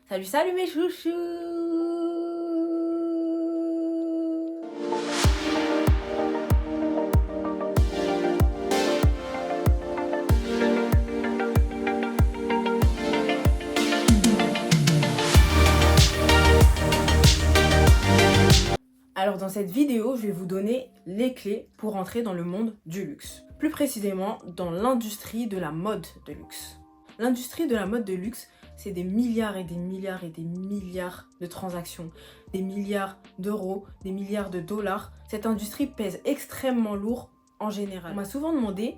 Salut, salut mes chouchous! Alors dans cette vidéo, je vais vous donner les clés pour entrer dans le monde du luxe. Plus précisément, dans l'industrie de la mode de luxe. L'industrie de la mode de luxe, c'est des milliards et des milliards et des milliards de transactions, des milliards d'euros, des milliards de dollars. Cette industrie pèse extrêmement lourd en général. On m'a souvent demandé,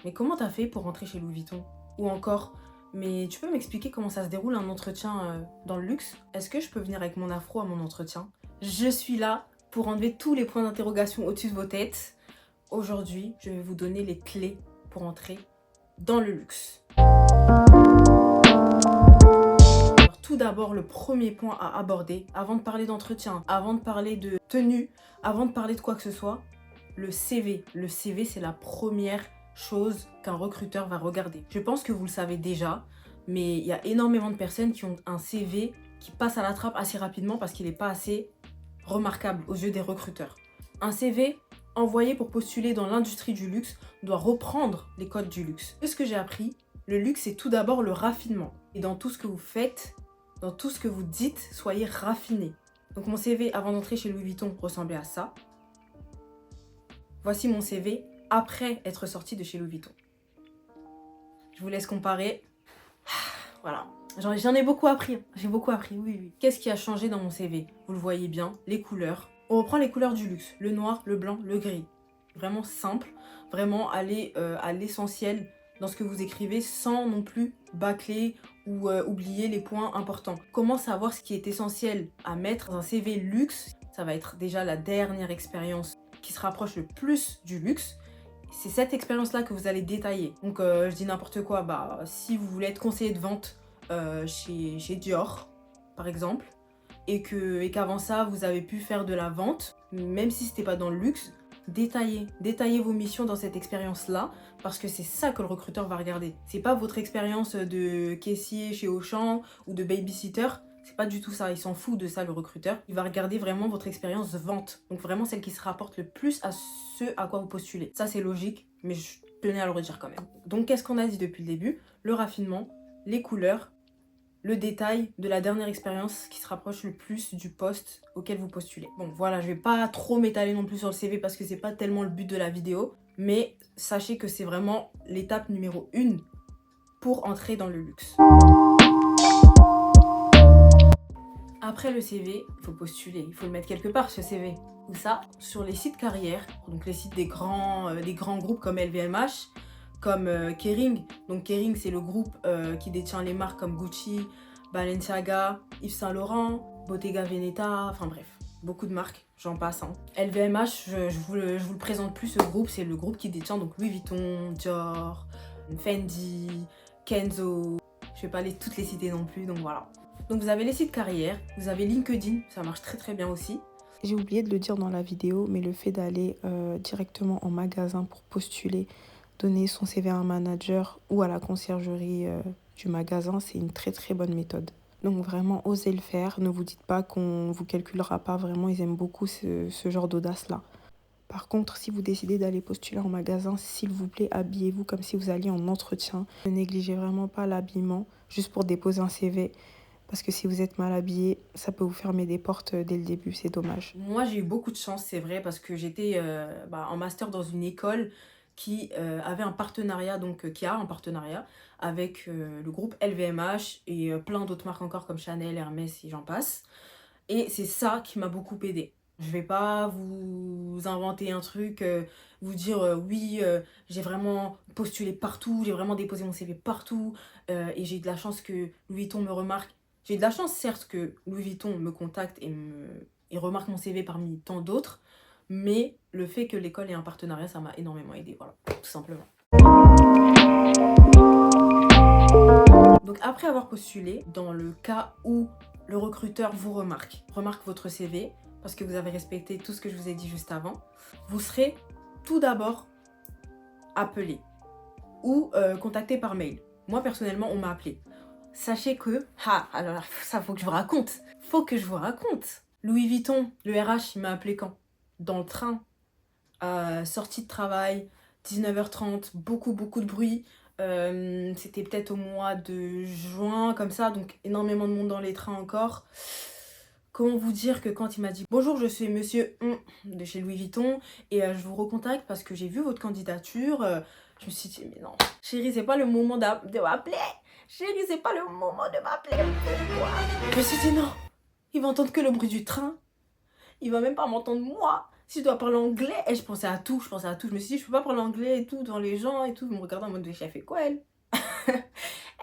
mais comment t'as fait pour rentrer chez Louis Vuitton? Ou encore, mais tu peux m'expliquer comment ça se déroule un entretien dans le luxe? Est-ce que je peux venir avec mon afro à mon entretien? Je suis là pour enlever tous les points d'interrogation au-dessus de vos têtes. Aujourd'hui, je vais vous donner les clés pour entrer dans le luxe. Alors, tout d'abord, le premier point à aborder, avant de parler d'entretien, avant de parler de tenue, avant de parler de quoi que ce soit, le CV. Le CV, c'est la première chose qu'un recruteur va regarder. Je pense que vous le savez déjà, mais il y a énormément de personnes qui ont un CV qui passe à la trappe assez rapidement parce qu'il n'est pas assez remarquable aux yeux des recruteurs. Un CV envoyé pour postuler dans l'industrie du luxe doit reprendre les codes du luxe. Ce que j'ai appris, le luxe c'est tout d'abord le raffinement. Et dans tout ce que vous faites, dans tout ce que vous dites, soyez raffiné. Donc mon CV avant d'entrer chez Louis Vuitton ressemblait à ça. Voici mon CV après être sorti de chez Louis Vuitton. Je vous laisse comparer. Voilà. J'en ai beaucoup appris, j'ai beaucoup appris, oui. Qu'est-ce qui a changé dans mon CV? Vous le voyez bien, les couleurs. On reprend les couleurs du luxe, le noir, le blanc, le gris. Vraiment simple, vraiment aller à l'essentiel dans ce que vous écrivez sans non plus bâcler ou oublier les points importants. Comment savoir ce qui est essentiel à mettre dans un CV luxe? Ça va être déjà la dernière expérience qui se rapproche le plus du luxe. C'est cette expérience-là que vous allez détailler. Donc je dis n'importe quoi, si vous voulez être conseiller de vente chez Dior, par exemple, et qu'avant ça, vous avez pu faire de la vente, même si c'était pas dans le luxe, détaillez vos missions dans cette expérience-là, parce que c'est ça que le recruteur va regarder. C'est pas votre expérience de caissier chez Auchan ou de babysitter, c'est pas du tout ça, il s'en fout de ça le recruteur. Il va regarder vraiment votre expérience vente, donc vraiment celle qui se rapporte le plus à ce à quoi vous postulez. Ça c'est logique, mais je tenais à le redire quand même. Donc qu'est-ce qu'on a dit depuis le début? Le raffinement, les couleurs, le détail de la dernière expérience qui se rapproche le plus du poste auquel vous postulez. Bon voilà, je vais pas trop m'étaler non plus sur le CV parce que c'est pas tellement le but de la vidéo, mais sachez que c'est vraiment l'étape numéro 1 pour entrer dans le luxe. Après le CV, il faut postuler, il faut le mettre quelque part ce CV. Où ça? Sur les sites carrières, donc les sites des grands groupes comme LVMH, comme Kering. Donc Kering c'est le groupe qui détient les marques comme Gucci, Balenciaga, Yves Saint Laurent, Bottega Veneta, enfin bref, beaucoup de marques, j'en passe. LVMH, je vous le présente plus ce groupe, c'est le groupe qui détient donc Louis Vuitton, Dior, Fendi, Kenzo, je vais pas toutes les citer non plus, donc voilà. Donc vous avez les sites carrières, vous avez LinkedIn, ça marche très très bien aussi. J'ai oublié de le dire dans la vidéo, mais le fait d'aller directement en magasin pour postuler, donner son CV à un manager ou à la conciergerie du magasin, c'est une très très bonne méthode. Donc vraiment, osez le faire. Ne vous dites pas qu'on ne vous calculera pas. Vraiment, ils aiment beaucoup ce genre d'audace-là. Par contre, si vous décidez d'aller postuler en magasin, s'il vous plaît, habillez-vous comme si vous alliez en entretien. Ne négligez vraiment pas l'habillement juste pour déposer un CV. Parce que si vous êtes mal habillé, ça peut vous fermer des portes dès le début, c'est dommage. Moi, j'ai eu beaucoup de chance, c'est vrai, parce que j'étais en master dans une école qui avait un partenariat, qui a un partenariat avec le groupe LVMH et plein d'autres marques encore comme Chanel, Hermès et j'en passe. Et c'est ça qui m'a beaucoup aidée. Je vais pas vous inventer un truc, vous dire oui, j'ai vraiment postulé partout, j'ai vraiment déposé mon CV partout et j'ai eu de la chance que Louis Vuitton me remarque. J'ai eu de la chance certes que Louis Vuitton me contacte et remarque mon CV parmi tant d'autres, mais le fait que l'école ait un partenariat, ça m'a énormément aidé, voilà, tout simplement. Donc après avoir postulé, dans le cas où le recruteur vous remarque votre CV, parce que vous avez respecté tout ce que je vous ai dit juste avant, vous serez tout d'abord appelé ou contacté par mail. Moi personnellement, on m'a appelé. sachez que... Ah, alors ça, faut que je vous raconte. Faut que je vous raconte. Louis Vuitton, le RH, il m'a appelé quand? Dans le train, sortie de travail, 19h30, beaucoup de bruit. C'était peut-être au mois de juin, comme ça, donc énormément de monde dans les trains encore. Comment vous dire que quand il m'a dit « Bonjour, je suis monsieur de chez Louis Vuitton et je vous recontacte parce que j'ai vu votre candidature. Je me suis dit « Mais non, chérie, c'est pas le moment de m'appeler. Chérie, c'est pas le moment de m'appeler. Pourquoi ?» Je me suis dit « Non, il va entendre que le bruit du train. Il va même pas m'entendre moi. Si je dois parler anglais. » Et je pensais à tout. Je me suis dit « Je peux pas parler anglais et tout devant les gens et tout. » Je me regardais en mode « Elle fait quoi, elle ?»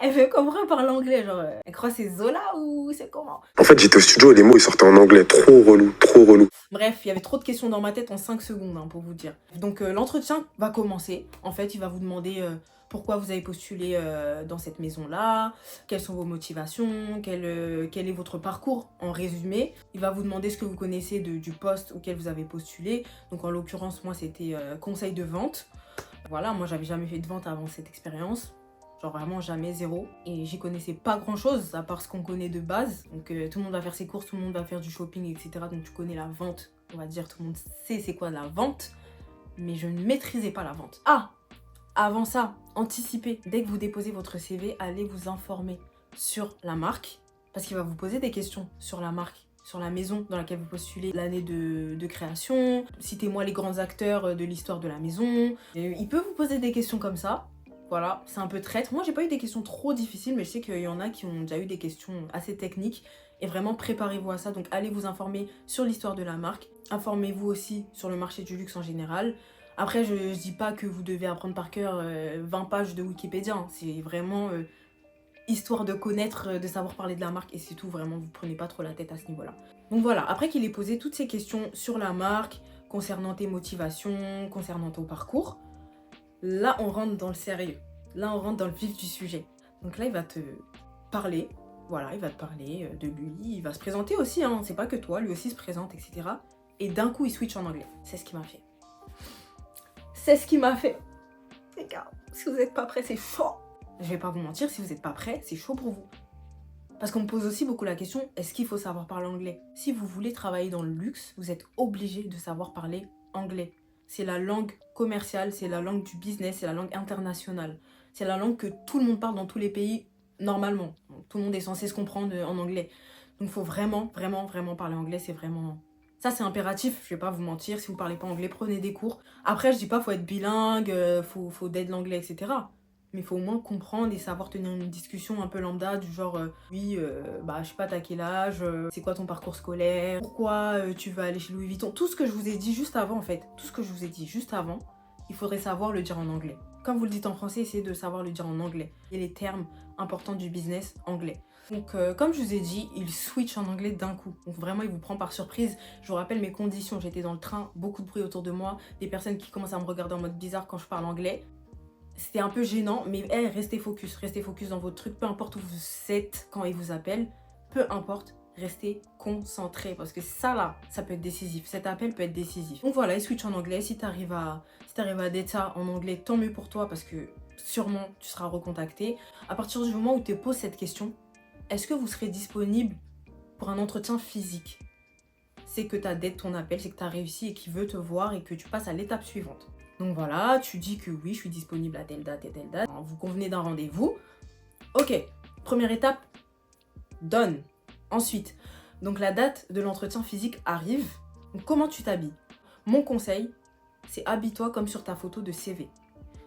Elle veut comprendre parler anglais, genre, elle croit c'est Zola ou c'est comment? En fait, j'étais au studio et les mots ils sortaient en anglais. Trop relou, trop relou. Bref, il y avait trop de questions dans ma tête en 5 secondes, hein, pour vous dire. Donc l'entretien va commencer. En fait, il va vous demander pourquoi vous avez postulé dans cette maison-là, quelles sont vos motivations, quel est votre parcours en résumé. Il va vous demander ce que vous connaissez du poste auquel vous avez postulé. Donc en l'occurrence, moi, c'était conseil de vente. Voilà, moi, j'avais jamais fait de vente avant cette expérience. Genre vraiment jamais, zéro. Et j'y connaissais pas grand chose à part ce qu'on connaît de base. Donc tout le monde va faire ses courses, tout le monde va faire du shopping, etc. Donc tu connais la vente, on va dire, tout le monde sait c'est quoi la vente. Mais je ne maîtrisais pas la vente. Ah, avant ça, anticipez. Dès que vous déposez votre CV, allez vous informer sur la marque. Parce qu'il va vous poser des questions sur la marque, sur la maison dans laquelle vous postulez, l'année de création. Citez-moi les grands acteurs de l'histoire de la maison. Et il peut vous poser des questions comme ça. Voilà, c'est un peu traître. Moi, j'ai pas eu des questions trop difficiles, mais je sais qu'il y en a qui ont déjà eu des questions assez techniques. Et vraiment, préparez-vous à ça. Donc, allez vous informer sur l'histoire de la marque. Informez-vous aussi sur le marché du luxe en général. Après, je dis pas que vous devez apprendre par cœur 20 pages de Wikipédia. Hein. C'est vraiment histoire de connaître, de savoir parler de la marque. Et c'est tout, vraiment, vous prenez pas trop la tête à ce niveau-là. Donc voilà, après qu'il ait posé toutes ces questions sur la marque, concernant tes motivations, concernant ton parcours, là, on rentre dans le sérieux. Là, on rentre dans le vif du sujet. Donc là, il va te parler. Voilà, il va te parler de lui. Il va se présenter aussi, hein. C'est pas que toi. Lui aussi se présente, etc. Et d'un coup, il switch en anglais. C'est ce qui m'a fait. C'est ce qui m'a fait. Les gars, si vous n'êtes pas prêts, c'est chaud. Je vais pas vous mentir, si vous n'êtes pas prêts, c'est chaud pour vous. Parce qu'on me pose aussi beaucoup la question, est-ce qu'il faut savoir parler anglais? Si vous voulez travailler dans le luxe, vous êtes obligé de savoir parler anglais. C'est la langue commerciale, c'est la langue du business, c'est la langue internationale. C'est la langue que tout le monde parle dans tous les pays normalement. Tout le monde est censé se comprendre en anglais. Donc il faut vraiment parler anglais, c'est vraiment... Ça c'est impératif, je vais pas vous mentir, si vous parlez pas anglais, prenez des cours. Après je dis pas faut être bilingue, faut d'être l'anglais, etc. Mais il faut au moins comprendre et savoir tenir une discussion un peu lambda du genre oui, bah je sais pas t'as quel âge, c'est quoi ton parcours scolaire, pourquoi tu vas aller chez Louis Vuitton. Tout ce que je vous ai dit juste avant en fait, tout ce que je vous ai dit juste avant, il faudrait savoir le dire en anglais. Comme vous le dites en français, essayez de savoir le dire en anglais. Et les termes importants du business anglais. Donc comme je vous ai dit, il switch en anglais d'un coup. Donc vraiment, il vous prend par surprise. Je vous rappelle mes conditions, j'étais dans le train, beaucoup de bruit autour de moi, des personnes qui commencent à me regarder en mode bizarre quand je parle anglais. C'était un peu gênant, mais hey, restez focus dans votre truc, peu importe où vous êtes quand ils vous appellent, peu importe, restez concentrés, parce que ça là, ça peut être décisif, cet appel peut être décisif. Donc voilà, il switch en anglais, si t'arrives à dire ça en anglais, tant mieux pour toi, parce que sûrement tu seras recontacté. À partir du moment où tu te poses cette question, est-ce que vous serez disponible pour un entretien physique? C'est que tu as date ton appel, c'est que tu as réussi et qu'il veut te voir et que tu passes à l'étape suivante. Donc voilà, tu dis que oui, je suis disponible à telle date et telle date. Vous convenez d'un rendez-vous. Ok, première étape, done. Ensuite, donc la date de l'entretien physique arrive. Donc comment tu t'habilles? Mon conseil, c'est habille-toi comme sur ta photo de CV.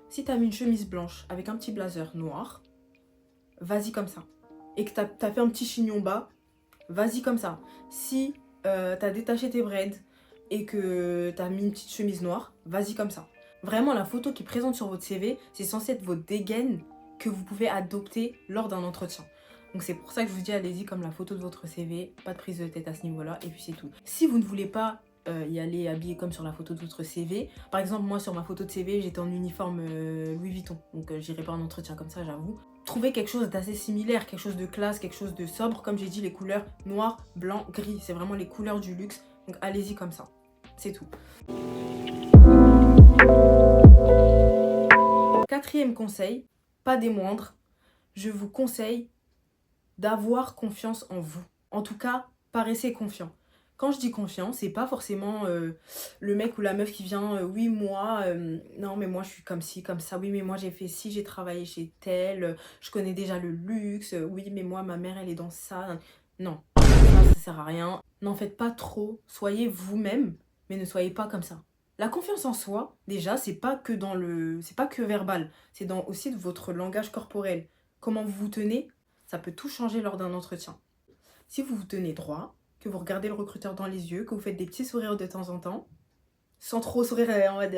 Si tu as mis une chemise blanche avec un petit blazer noir, vas-y comme ça. Et que tu as fait un petit chignon bas, vas-y comme ça. Si tu as détaché tes braids et que tu as mis une petite chemise noire, vas-y comme ça. Vraiment, la photo qui est présente sur votre CV, c'est censé être votre dégaine que vous pouvez adopter lors d'un entretien. Donc c'est pour ça que je vous dis, allez-y comme la photo de votre CV, pas de prise de tête à ce niveau-là, et puis c'est tout. Si vous ne voulez pas y aller habillé comme sur la photo de votre CV, par exemple, moi sur ma photo de CV, j'étais en uniforme Louis Vuitton, donc j'irai pas en entretien comme ça, j'avoue. Trouvez quelque chose d'assez similaire, quelque chose de classe, quelque chose de sobre, comme j'ai dit, les couleurs noir, blanc, gris, c'est vraiment les couleurs du luxe, donc allez-y comme ça, c'est tout. Quatrième conseil, pas des moindres, je vous conseille d'avoir confiance en vous. En tout cas, paraissez confiant. Quand je dis confiant, c'est pas forcément le mec ou la meuf qui vient, oui, moi, non, mais moi je suis comme ci, comme ça, oui, mais moi j'ai fait ci, j'ai travaillé chez tel, je connais déjà le luxe, oui, mais moi ma mère elle est dans ça. Non, ça sert à rien. N'en faites pas trop, soyez vous-même, mais ne soyez pas comme ça. La confiance en soi, déjà, c'est pas que verbal, c'est dans aussi de votre langage corporel. Comment vous vous tenez, ça peut tout changer lors d'un entretien. Si vous vous tenez droit, que vous regardez le recruteur dans les yeux, que vous faites des petits sourires de temps en temps, sans trop sourire en mode...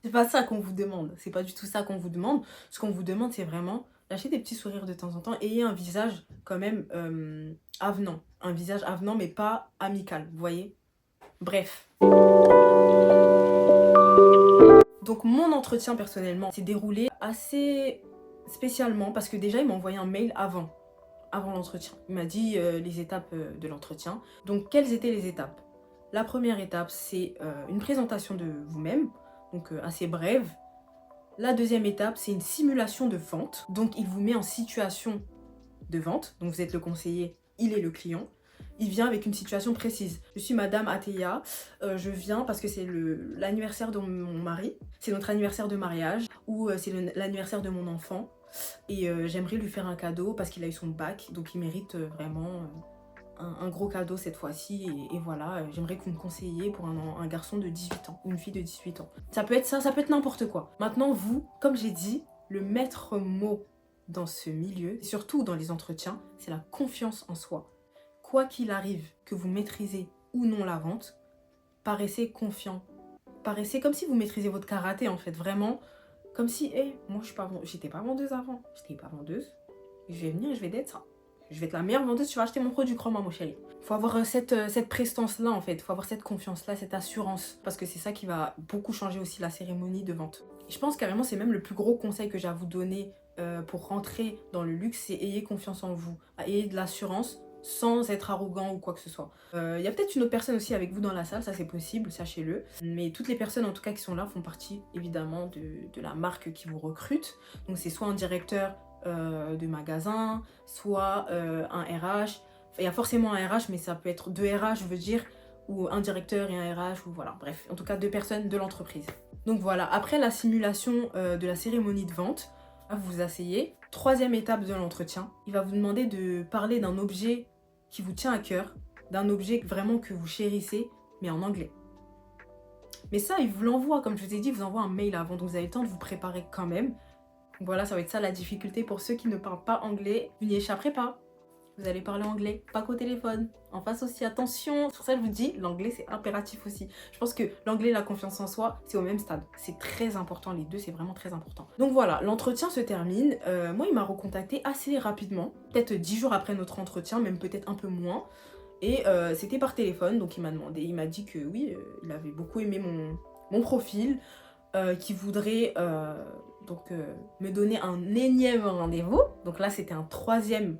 C'est pas ça qu'on vous demande, c'est pas du tout ça qu'on vous demande. Ce qu'on vous demande, c'est vraiment lâcher des petits sourires de temps en temps, ayez un visage quand même avenant. Un visage avenant, mais pas amical, vous voyez? Bref. Donc mon entretien, personnellement, s'est déroulé assez spécialement, parce que déjà, il m'a envoyé un mail avant l'entretien. Il m'a dit les étapes de l'entretien. Donc, quelles étaient les étapes? La première étape, c'est une présentation de vous-même, donc assez brève. La deuxième étape, c'est une simulation de vente. Donc, il vous met en situation de vente. Donc, vous êtes le conseiller, il est le client. Il vient avec une situation précise. Je suis Madame Ateya, je viens parce que c'est l'anniversaire de mon mari, c'est notre anniversaire de mariage, ou c'est l'anniversaire de mon enfant. Et j'aimerais lui faire un cadeau parce qu'il a eu son bac, donc il mérite vraiment un gros cadeau cette fois-ci. Et voilà, j'aimerais que vous me conseilliez pour un garçon de 18 ans, ou une fille de 18 ans. Ça peut être ça, ça peut être n'importe quoi. Maintenant, vous, comme j'ai dit, le maître mot dans ce milieu, surtout dans les entretiens, c'est la confiance en soi. Quoi qu'il arrive, que vous maîtrisez ou non la vente, paraissez confiant. Paraissez comme si vous maîtrisez votre karaté en fait, vraiment. Comme si, moi j'étais pas vendeuse avant, j'étais pas vendeuse. Je vais venir, je vais être ça. Je vais être la meilleure vendeuse, tu vas acheter mon produit, crois-moi mon chéri. Faut avoir cette prestance-là en fait, faut avoir cette confiance-là, cette assurance. Parce que c'est ça qui va beaucoup changer aussi la cérémonie de vente. Et je pense carrément c'est même le plus gros conseil que j'ai à vous donner pour rentrer dans le luxe, c'est ayez confiance en vous, ayez de l'assurance sans être arrogant ou quoi que ce soit. Il y a peut-être une autre personne aussi avec vous dans la salle, ça c'est possible, sachez-le. Mais toutes les personnes en tout cas qui sont là font partie évidemment de la marque qui vous recrute. Donc c'est soit un directeur de magasin, soit un RH. Il y a forcément un RH, mais ça peut être deux RH, je veux dire, ou un directeur et un RH, ou voilà, bref. En tout cas, deux personnes de l'entreprise. Donc voilà, après la simulation de la cérémonie de vente, vous vous asseyez. Troisième étape de l'entretien, il va vous demander de parler d'un objet qui vous tient à cœur, d'un objet vraiment que vous chérissez, mais en anglais. Mais ça, il vous l'envoie, comme je vous ai dit, il vous envoie un mail avant, donc vous avez le temps de vous préparer quand même. Voilà, ça va être ça la difficulté pour ceux qui ne parlent pas anglais. Vous n'y échapperez pas. Vous allez parler anglais, pas qu'au téléphone. En face aussi, attention. Sur ça, je vous dis, l'anglais, c'est impératif aussi. Je pense que l'anglais et la confiance en soi, c'est au même stade. C'est très important, les deux, c'est vraiment très important. Donc voilà, l'entretien se termine. Moi, il m'a recontacté assez rapidement. Peut-être 10 jours après notre entretien, même peut-être un peu moins. Et c'était par téléphone, donc il m'a demandé. Il m'a dit que oui, il avait beaucoup aimé mon profil, qu'il voudrait... me donner un énième rendez-vous. Donc là, c'était un troisième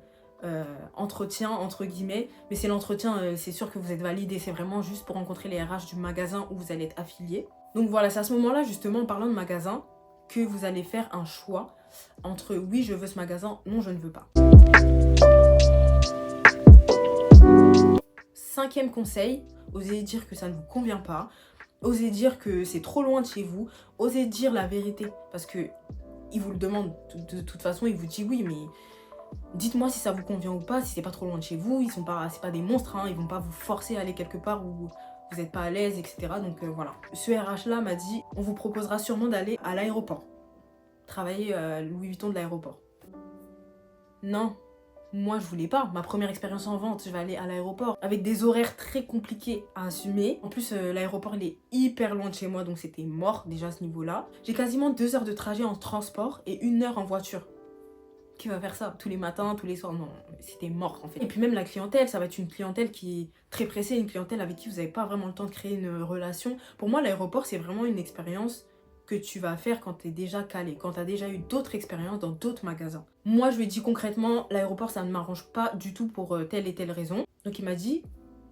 entretien, entre guillemets. Mais c'est l'entretien, c'est sûr que vous êtes validé. C'est vraiment juste pour rencontrer les RH du magasin où vous allez être affilié. Donc voilà, c'est à ce moment-là, justement, en parlant de magasin, que vous allez faire un choix entre oui, je veux ce magasin, non, je ne veux pas. Cinquième conseil, osez dire que ça ne vous convient pas. Osez dire que c'est trop loin de chez vous. Osez dire la vérité. Parce que il vous le demande. De toute façon, il vous dit oui, mais dites-moi si ça vous convient ou pas, si c'est pas trop loin de chez vous. Ils sont pas, c'est pas des monstres, hein. Ils vont pas vous forcer à aller quelque part où vous n'êtes pas à l'aise, etc. Donc voilà. Ce RH-là m'a dit, on vous proposera sûrement d'aller à l'aéroport. Travailler Louis Vuitton de l'aéroport. Non. Moi, je voulais pas. Ma première expérience en vente, je vais aller à l'aéroport avec des horaires très compliqués à assumer. En plus, l'aéroport, il est hyper loin de chez moi, donc c'était mort déjà à ce niveau-là. J'ai quasiment 2 heures de trajet en transport et 1 heure en voiture. Qui va faire ça tous les matins, tous les soirs? Non, c'était mort en fait. Et puis même la clientèle, ça va être une clientèle qui est très pressée, une clientèle avec qui vous n'avez pas vraiment le temps de créer une relation. Pour moi, l'aéroport, c'est vraiment une expérience que tu vas faire quand tu es déjà calé, quand tu as déjà eu d'autres expériences dans d'autres magasins. Moi, je lui ai dit concrètement, l'aéroport, ça ne m'arrange pas du tout pour telle et telle raison. Donc il m'a dit,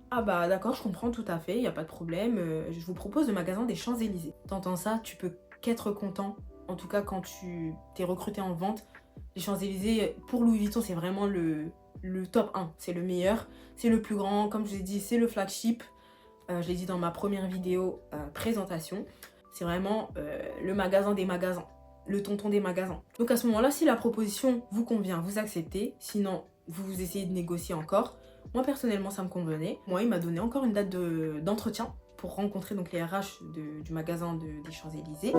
ah bah d'accord, je comprends tout à fait, il n'y a pas de problème, je vous propose le magasin des Champs-Élysées. T'entends ça, tu peux qu'être content, en tout cas quand tu t'es recruté en vente, Les Champs-Élysées, pour Louis Vuitton, c'est vraiment le top 1. C'est le meilleur, c'est le plus grand. Comme je vous ai dit, c'est le flagship. Je l'ai dit dans ma première vidéo présentation. C'est vraiment le magasin des magasins, le tonton des magasins. Donc à ce moment-là, si la proposition vous convient, vous acceptez. Sinon, vous essayez de négocier encore. Moi, personnellement, ça me convenait. Moi, il m'a donné encore une date d'entretien pour rencontrer donc les RH du magasin des Champs-Élysées.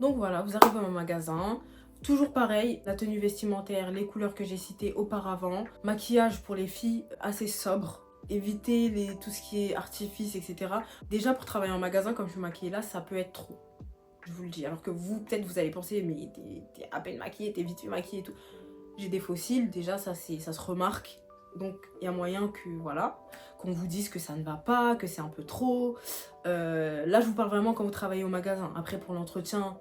Donc voilà, vous arrivez au magasin. Toujours pareil, la tenue vestimentaire, les couleurs que j'ai citées auparavant. Maquillage pour les filles assez sobre. Évitez tout ce qui est artifice, etc. Déjà, pour travailler en magasin, comme je suis maquillée là, ça peut être trop. Je vous le dis. Alors que vous, peut-être, vous allez penser, mais t'es à peine maquillée, t'es vite fait maquillée et tout. J'ai des faux cils, déjà, ça se remarque. Donc, il y a moyen que, voilà, qu'on vous dise que ça ne va pas, que c'est un peu trop. Là, je vous parle vraiment quand vous travaillez au magasin. Après, pour l'entretien,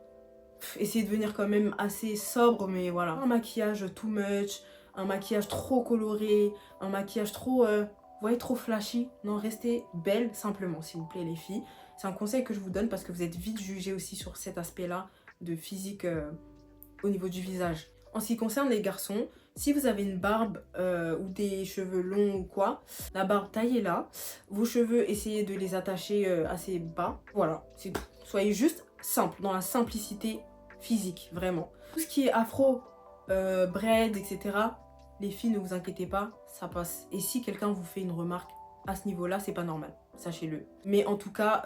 essayez de venir quand même assez sobre, mais voilà. Un maquillage too much, un maquillage trop coloré, un maquillage trop, vous voyez, trop flashy. Non, restez belle simplement, s'il vous plaît, les filles. C'est un conseil que je vous donne parce que vous êtes vite jugées aussi sur cet aspect-là de physique au niveau du visage. En ce qui concerne les garçons, si vous avez une barbe ou des cheveux longs ou quoi, la barbe taillez-la. Vos cheveux, essayez de les attacher assez bas. Voilà, c'est tout. Soyez juste simple, dans la simplicité physique, vraiment. Tout ce qui est afro, braid, etc., les filles, ne vous inquiétez pas, ça passe. Et si quelqu'un vous fait une remarque à ce niveau-là, c'est pas normal, sachez-le. Mais en tout cas,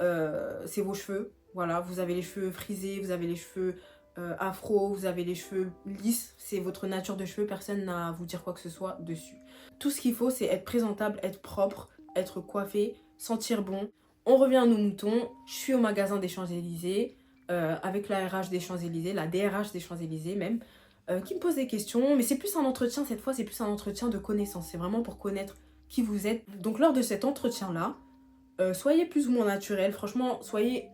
c'est vos cheveux. Voilà, vous avez les cheveux frisés, vous avez les cheveux afro, vous avez les cheveux lisses. C'est votre nature de cheveux, personne n'a à vous dire quoi que ce soit dessus. Tout ce qu'il faut, c'est être présentable, être propre, être coiffé, sentir bon. On revient à nos moutons. Je suis au magasin des Champs-Élysées. Avec la RH des Champs-Élysées, la DRH des Champs-Élysées même, qui me pose des questions. Mais c'est plus un entretien cette fois, c'est plus un entretien de connaissance. C'est vraiment pour connaître qui vous êtes. Donc lors de cet entretien-là, soyez plus ou moins naturel. Franchement, soyez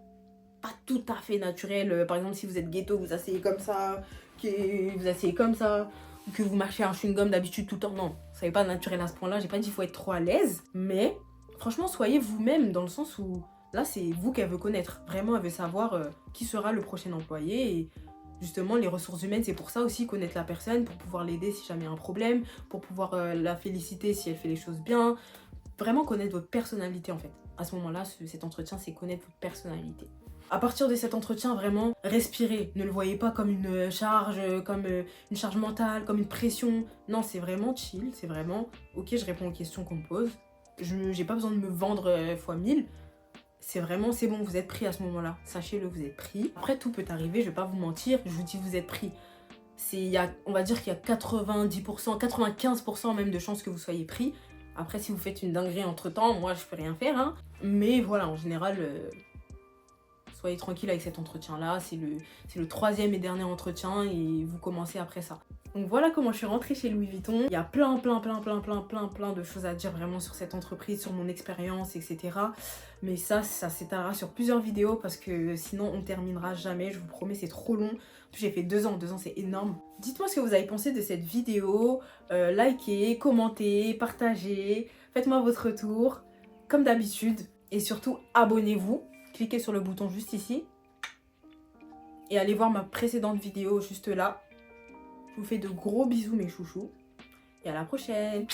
pas tout à fait naturel. Par exemple, si vous êtes ghetto, vous asseyez comme ça, que vous asseyez comme ça, ou que vous marchez un chewing-gum d'habitude tout le temps. Non, soyez pas naturel à ce point-là. J'ai pas dit qu'il faut être trop à l'aise, mais franchement, soyez vous-même dans le sens où là, c'est vous qu'elle veut connaître. Vraiment, elle veut savoir qui sera le prochain employé. Et justement, les ressources humaines, c'est pour ça aussi, connaître la personne, pour pouvoir l'aider si jamais il y a un problème, pour pouvoir la féliciter si elle fait les choses bien. Vraiment connaître votre personnalité, en fait. À ce moment-là, cet entretien, c'est connaître votre personnalité. À partir de cet entretien, vraiment, respirez. Ne le voyez pas comme une charge mentale, comme une pression. Non, c'est vraiment chill. C'est vraiment, ok, je réponds aux questions qu'on me pose. J'ai pas besoin de me vendre fois 1000. C'est vraiment, c'est bon, vous êtes pris à ce moment-là. Sachez-le, vous êtes pris. Après, tout peut arriver, je vais pas vous mentir. Je vous dis, vous êtes pris. On va dire qu'il y a 90%, 95% même de chances que vous soyez pris. Après, si vous faites une dinguerie entre-temps, moi, je peux rien faire. Hein. Mais voilà, en général, soyez tranquille avec cet entretien-là. C'est le 3e et dernier entretien et vous commencez après ça. Donc voilà comment je suis rentrée chez Louis Vuitton. Il y a plein de choses à dire vraiment sur cette entreprise, sur mon expérience, etc. Mais ça s'étalera sur plusieurs vidéos parce que sinon on terminera jamais. Je vous promets, c'est trop long. J'ai fait 2 ans, 2 ans c'est énorme. Dites-moi ce que vous avez pensé de cette vidéo. Likez, commentez, partagez. Faites-moi votre retour, comme d'habitude. Et surtout, abonnez-vous. Cliquez sur le bouton juste ici. Et allez voir ma précédente vidéo juste là. Je vous fais de gros bisous mes chouchous. Et à la prochaine.